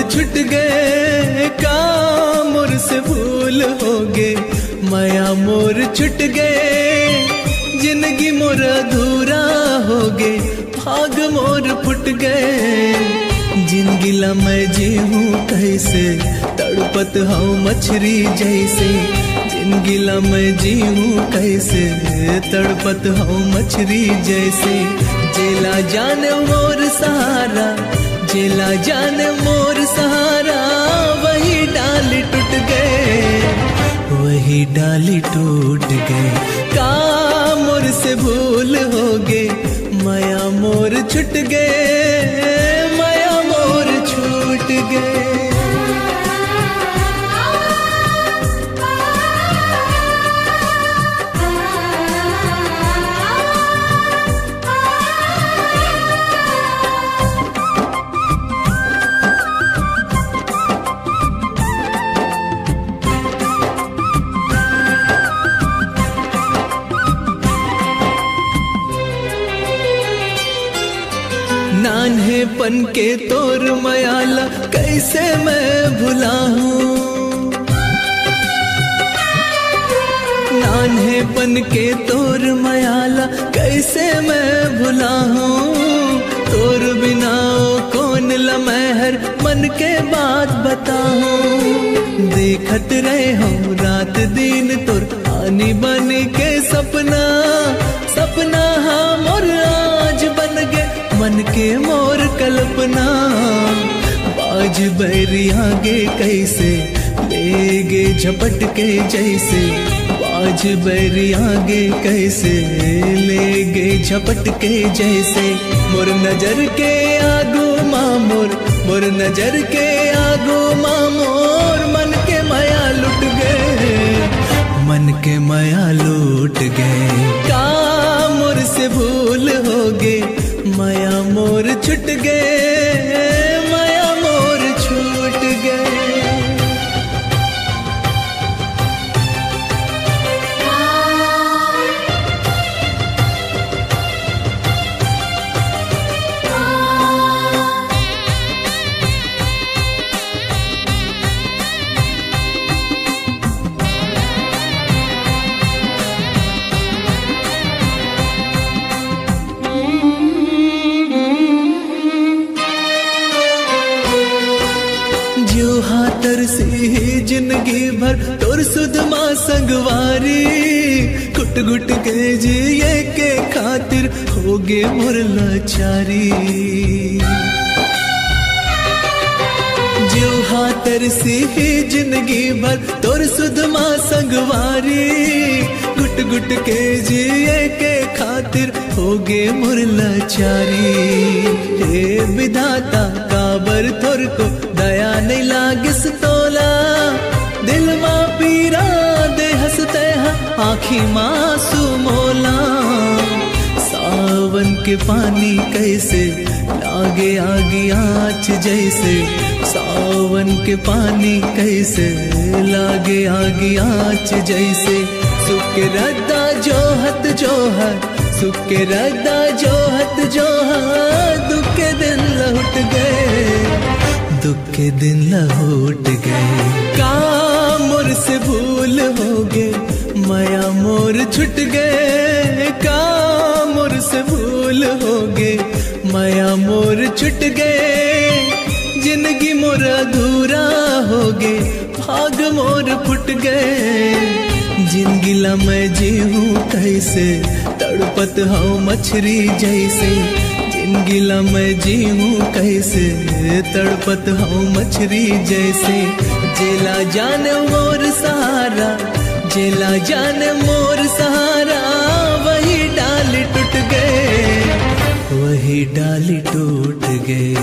छुट गए, काम मोर से भूल हो गए, माया मोर छुट गए, जिंदगी मोर अधूरा हो गए, भाग मोर फुट गए। जिंदगी ला मैं जीऊँ कैसे, तड़पत हूँ मछली जैसे, जिंदगी ला मैं जीऊँ कैसे, तड़पत हूँ मछली जैसे। जेला जाने मोर सहारा, जेला जाने मोर सहारा, वही डाली टूट गए, वही डाली टूट गए। काम मोर से भूल हो गए, माया मोर छुट गए, माया मोर छूट गए। नान्हेपन के तोर मयाला कैसे मैं भुला हूँ, नान्हेपन के तोर मयाला कैसे मैं भुला हूँ। तोर बिना कौन लमहर मन के बात बताऊँ, देखत रहे हूँ रात दिन तोर आनी बन के सपना, सपना हाँ मोर आज बन गए, मन के मोर कल्पना। बाज बैरी आगे कैसे ले गे झपट के जैसे, बाज बैरी आगे कैसे ले गे झपट के जैसे। मोर नजर के आगू मामोर, मोर नजर के आगू मामोर, मन के माया लुट गए, मन के माया लूट गए। काम मोर से भूल हो गए, माया मोर छुट गए, माया मोर छूट गए। तरसी जिंदगी भर तोर सुधमा संगवारी, घुट घुट के जिए के खातिर हो गे मोर लाचारी। जो हाँ तरसी जिंदगी भर तोर सुधमा संगवारी, घुट घुट के जिए के खातिर हो गे मोर लाचारी। हे विधाता काबर थोर को दया नहीं लागिस तोला, दिल माँ पीरा दे हंसते हैं आँखी मासू मोला। सावन के पानी कैसे लागे आगे आँच जैसे, सावन के पानी कैसे लागे आगे आँच जैसे। सुख के रद्दा जोहत जोहर, सुख के रद्दा जोहत जोहर, दुख के दिन लौट गए, दुख के दिन लौट गए। काम मोर से भूल हो गए, माया मोर छुट गए, काम मोर से भूल हो गए, माया मोर छुट गए। जिंदगी मोर अधूरा हो गए, भाग मोर फुट गए। जिंदगी ला मैं जीऊँ कैसे, तड़पत हूँ मछली जैसे, जिंदगी ला मैं जीऊँ कैसे, तड़पत हूँ मछली जैसे। जेला जाने मोर सहारा, जेला जाने मोर सहारा, वही डाली टूट गए, वही डाली टूट गए।